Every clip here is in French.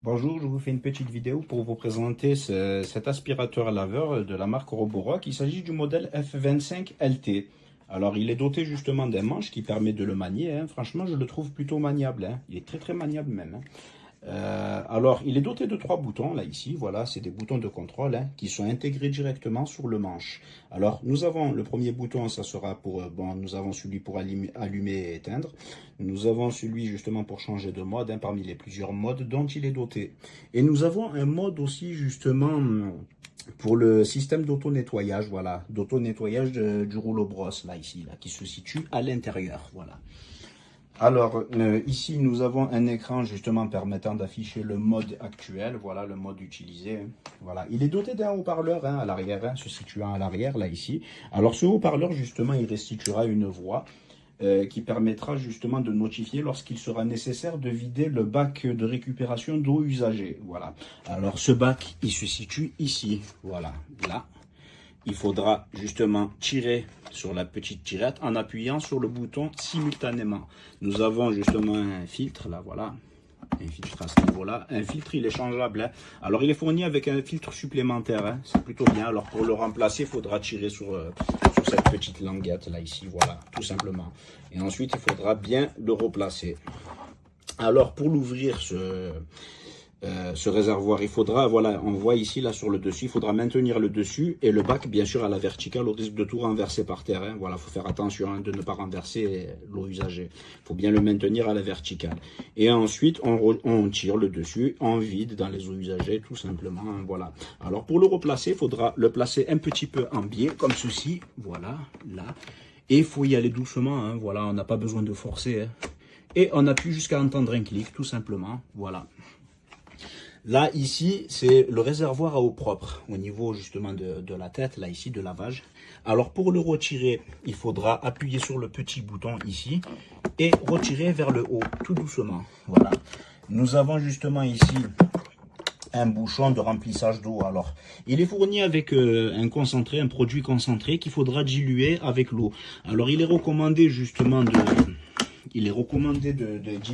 Bonjour, je vous fais une petite vidéo pour vous présenter cet aspirateur laveur de la marque Roborock. Il s'agit du modèle F25 LT. Alors, il est doté justement d'un manche qui permet de le manier, hein. Franchement, je le trouve plutôt maniable, hein. Il est très maniable même, hein. Alors, il est doté de 3 boutons, là, ici. Voilà, c'est des boutons de contrôle, hein, qui sont intégrés directement sur le manche. Alors, nous avons le premier bouton, ça sera pour... nous avons celui pour allumer et éteindre. Nous avons celui, justement, pour changer de mode, hein, parmi les plusieurs modes dont il est doté. Et nous avons un mode aussi, justement... pour le système d'auto-nettoyage, voilà, d'auto-nettoyage du rouleau brosse, là, ici, là, qui se situe à l'intérieur, voilà. Alors, ici, nous avons un écran, justement, permettant d'afficher le mode actuel, voilà, le mode utilisé, voilà. Il est doté d'un haut-parleur, hein, à l'arrière, hein, se situant à l'arrière, là, ici. Alors, ce haut-parleur, justement, il restituera une voix, qui permettra justement de notifier lorsqu'il sera nécessaire de vider le bac de récupération d'eau usagée. Voilà. Alors ce bac, il se situe ici. Voilà. Là, il faudra justement tirer sur la petite tirette en appuyant sur le bouton simultanément. Nous avons justement un filtre, là, voilà. Un filtre à ce niveau-là. Un filtre, il est changeable, hein. Alors, il est fourni avec un filtre supplémentaire, hein. C'est plutôt bien. Alors, pour le remplacer, il faudra tirer sur cette petite languette, là, ici. Voilà, tout simplement. Et ensuite, il faudra bien le replacer. Alors, pour l'ouvrir, ce réservoir, il faudra, voilà, on voit ici, là, sur le dessus, il faudra maintenir le dessus et le bac, bien sûr, à la verticale, au risque de tout renverser par terre, hein. Voilà, il faut faire attention, hein, de ne pas renverser l'eau usagée. Il faut bien le maintenir à la verticale. Et ensuite, on tire le dessus, on vide dans les eaux usagées, tout simplement, hein, voilà. Alors, pour le replacer, il faudra le placer un petit peu en biais, comme ceci, voilà, là. Et il faut y aller doucement, hein, voilà, on n'a pas besoin de forcer, hein. Et on appuie jusqu'à entendre un clic, tout simplement, voilà. Là, ici, c'est le réservoir à eau propre, au niveau justement de la tête, là, ici, de lavage. Alors, pour le retirer, il faudra appuyer sur le petit bouton ici et retirer vers le haut, tout doucement. Voilà. Nous avons justement ici un bouchon de remplissage d'eau. Alors, il est fourni avec un concentré, un produit concentré qu'il faudra diluer avec l'eau. Alors, il est recommandé justement d'y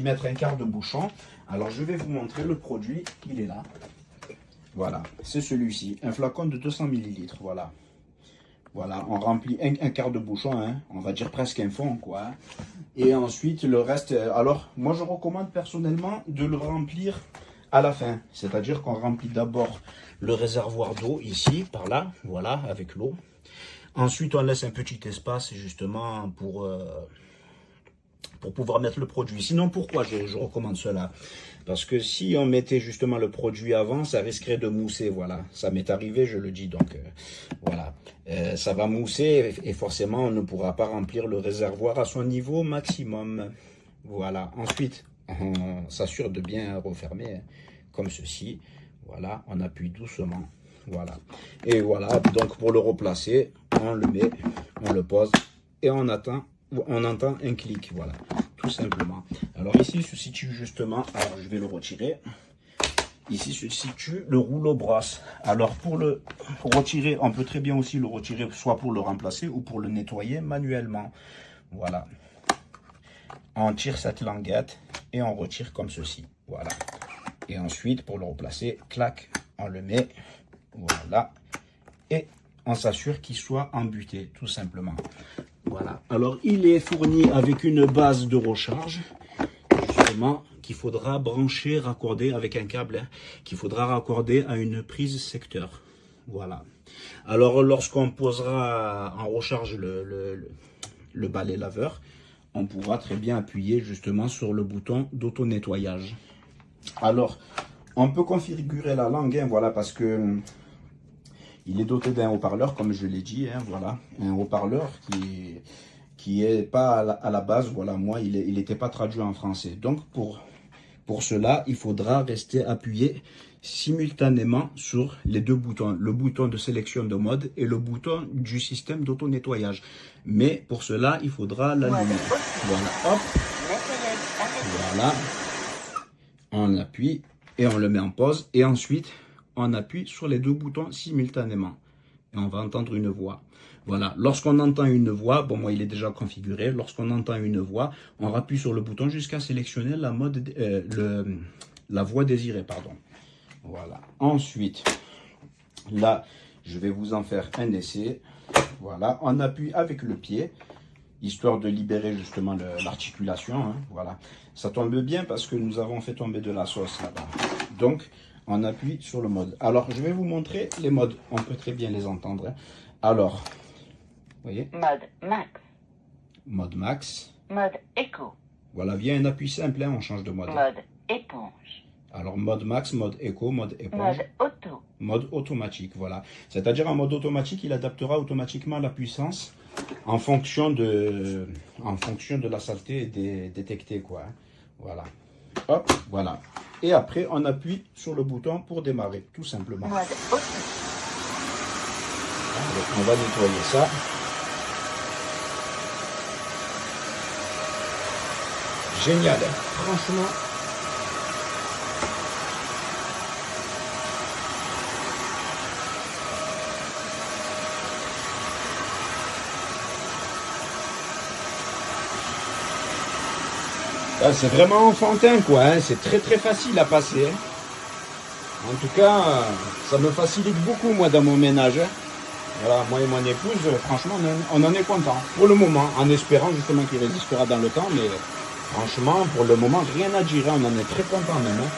mettre un quart de bouchon. Alors, je vais vous montrer le produit. Il est là. Voilà, c'est celui-ci. Un flacon de 200 ml. Voilà. Voilà, on remplit un quart de bouchon, hein. On va dire presque un fond, quoi. Et ensuite, le reste... Alors, moi, je recommande personnellement de le remplir à la fin. C'est-à-dire qu'on remplit d'abord le réservoir d'eau, ici, par là. Voilà, avec l'eau. Ensuite, on laisse un petit espace, justement, pour pouvoir mettre le produit. Sinon, pourquoi je recommande cela? Parce que si on mettait justement le produit avant, ça risquerait de mousser, voilà. Ça m'est arrivé, je le dis, donc voilà. Ça va mousser et forcément, on ne pourra pas remplir le réservoir à son niveau maximum. Voilà. Ensuite, on s'assure de bien refermer, hein, comme ceci. Voilà, on appuie doucement. Voilà. Et voilà, donc pour le replacer, on le met, on le pose et on entend un clic, voilà, tout simplement. Alors ici se situe justement, alors je vais le retirer, ici se situe le rouleau brosse. Alors pour le retirer, on peut très bien aussi le retirer, soit pour le remplacer ou pour le nettoyer manuellement. Voilà, on tire cette languette et on retire comme ceci, voilà. Et ensuite pour le replacer, clac, on le met, voilà, et on s'assure qu'il soit embuté, tout simplement. Voilà, alors il est fourni avec une base de recharge, justement, qu'il faudra brancher, raccorder avec un câble, hein, qu'il faudra raccorder à une prise secteur. Voilà. Alors lorsqu'on posera en recharge le balai laveur, on pourra très bien appuyer justement sur le bouton d'auto-nettoyage. Alors, on peut configurer la langue, hein, voilà, parce que... il est doté d'un haut-parleur, comme je l'ai dit, hein, voilà, un haut-parleur qui est pas à la base, voilà, moi, il n'était pas traduit en français. Donc, pour cela, il faudra rester appuyé simultanément sur les deux boutons, le bouton de sélection de mode et le bouton du système d'auto-nettoyage. Mais pour cela, il faudra l'allumer. Voilà, hop, voilà, on appuie et on le met en pause et ensuite... on appuie sur les deux boutons simultanément et on va entendre une voix. Voilà, lorsqu'on entend une voix, bon moi il est déjà configuré, lorsqu'on entend une voix, on appuie sur le bouton jusqu'à sélectionner la mode, la voie désirée, pardon. Voilà. Ensuite, là, je vais vous en faire un essai. Voilà, on appuie avec le pied, histoire de libérer justement l'articulation. Hein. Voilà, ça tombe bien parce que nous avons fait tomber de la sauce là-bas. Donc, on appuie sur le mode. Alors, je vais vous montrer les modes. On peut très bien les entendre. Hein. Alors, vous voyez? Mode max. Mode max. Mode écho. Voilà, via un appui simple, hein, on change de mode. Mode éponge. Alors, mode max, mode écho, mode éponge. Mode auto. Mode automatique, voilà. C'est-à-dire en mode automatique, il adaptera automatiquement la puissance en fonction de la saleté détectée, quoi. Hein. Voilà. Hop, voilà. Et après, on appuie sur le bouton pour démarrer, tout simplement. Mode auto. Donc, on va nettoyer ça. Génial, hein. Franchement. C'est vraiment enfantin, quoi. Hein. C'est très très facile à passer. Hein. En tout cas, ça me facilite beaucoup, moi, dans mon ménage. Hein. Voilà, moi et mon épouse, franchement, on en est content. Pour le moment, en espérant justement qu'il résistera dans le temps. Mais franchement, pour le moment, rien à dire. Hein. On en est très content même. Hein.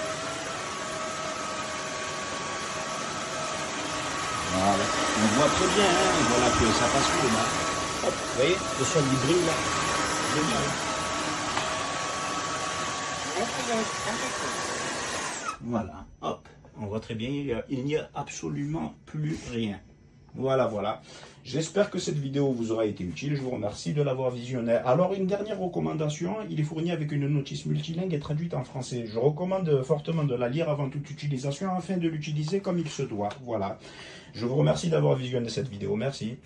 Voilà. On voit très bien, hein. Voilà que ça passe cool. Hein. Hop, vous voyez, le son du brille là. Génial. Voilà, hop, on voit très bien, il n'y a absolument plus rien. Voilà, voilà. J'espère que cette vidéo vous aura été utile. Je vous remercie de l'avoir visionné. Alors, une dernière recommandation, il est fourni avec une notice multilingue et traduite en français. Je recommande fortement de la lire avant toute utilisation afin de l'utiliser comme il se doit. Voilà. Je vous remercie d'avoir visionné cette vidéo. Merci.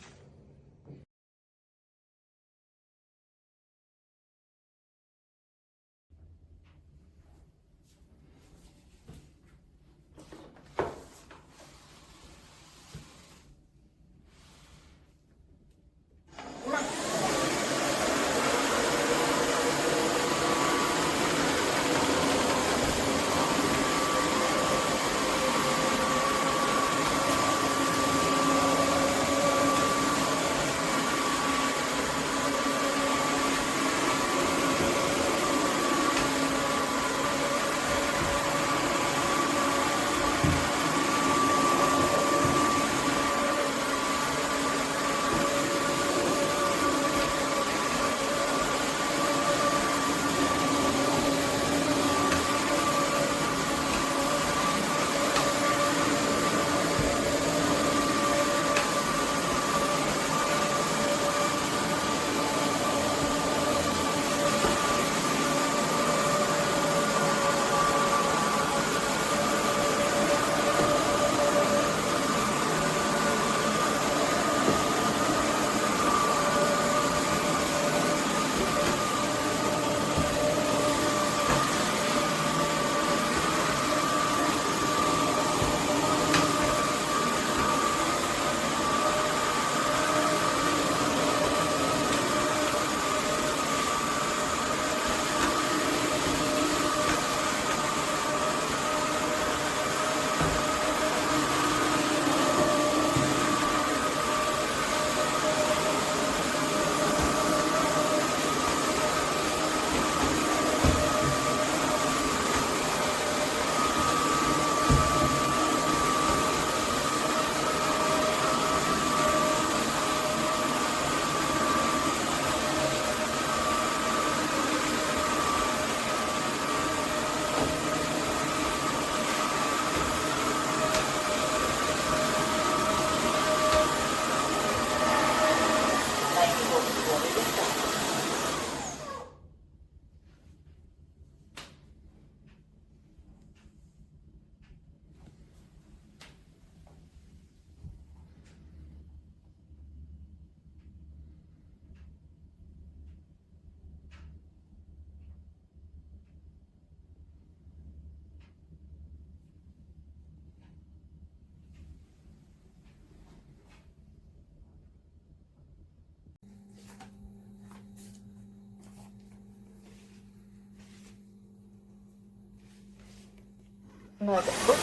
Mode auto.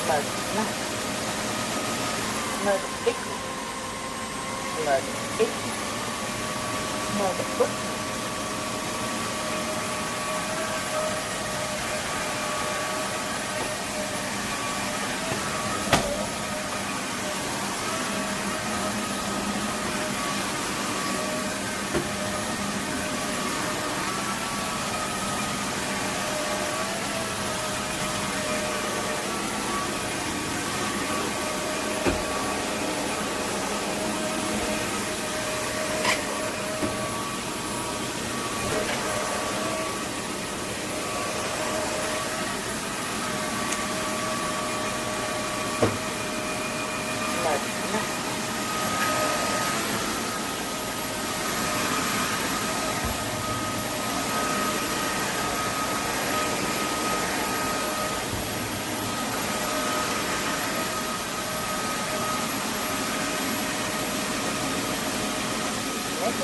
Mode max. Mode éco. Mode éco. Mode auto. Mode max.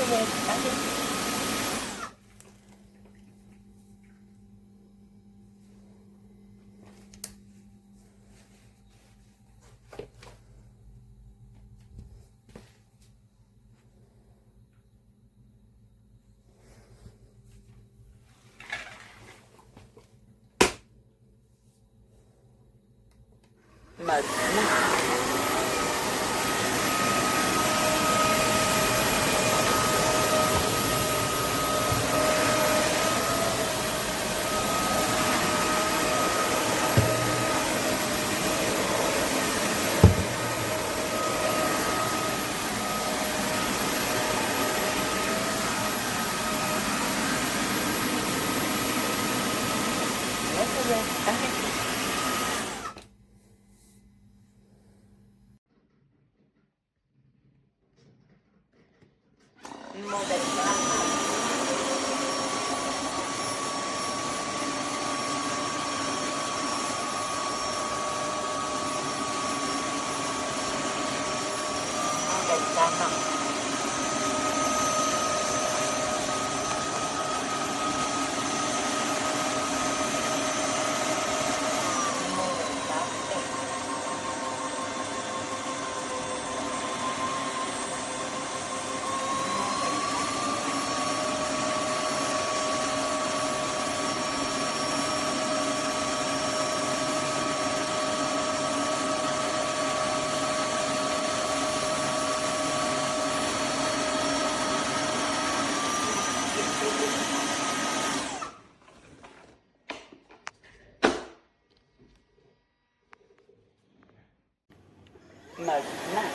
Nettoyage arrêté. Mode max. Nettoyage arrêté. Modèle max. Modèle max. Modèle parfait. Mode max.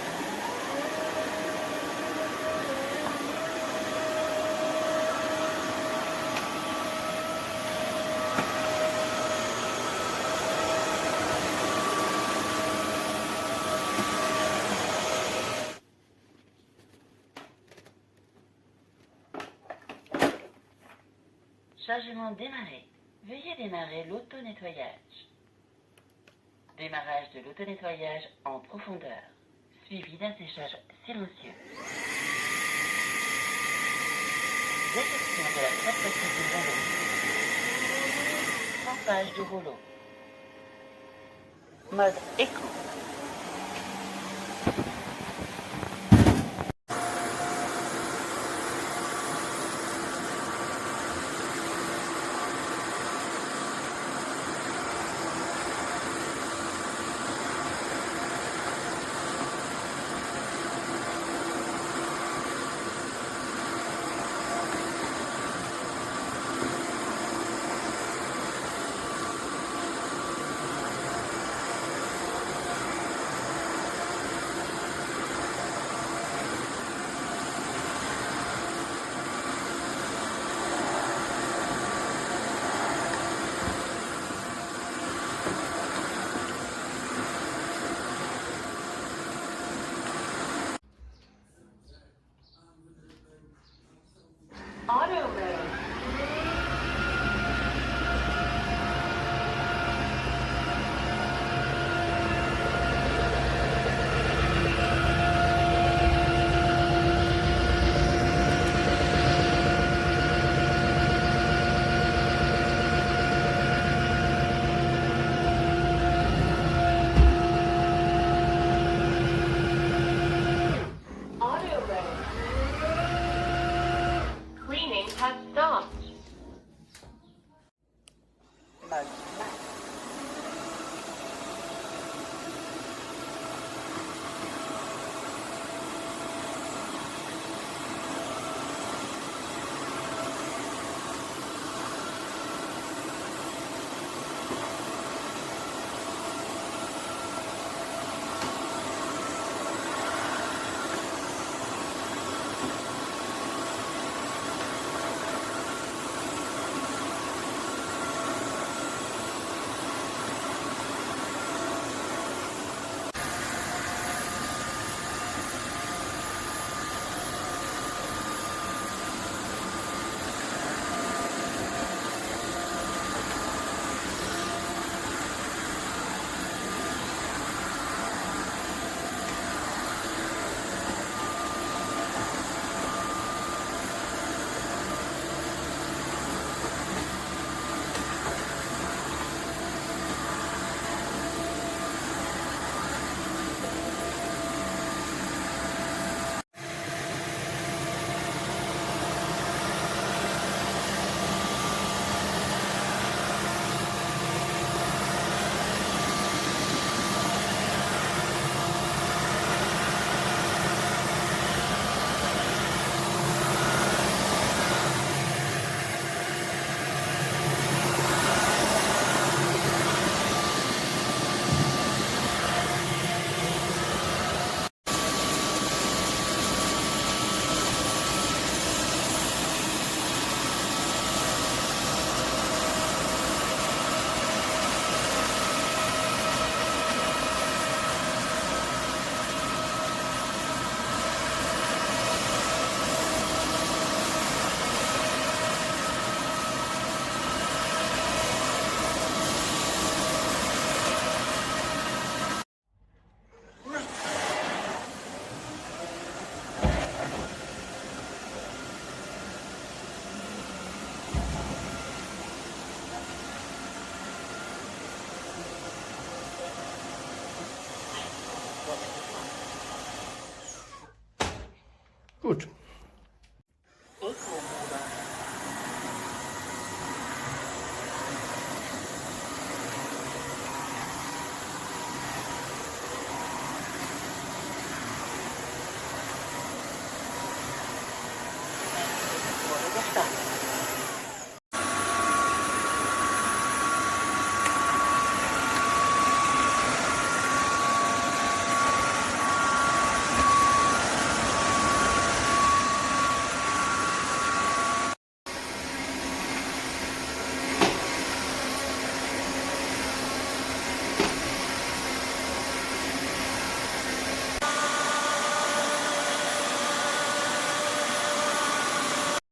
Chargement démarré. Veuillez démarrer l'auto-nettoyage. Démarrage de l'auto-nettoyage en profondeur, suivi d'un séchage silencieux. Détection de la propreté du rouleau. Trempage du rouleau. Mode éco.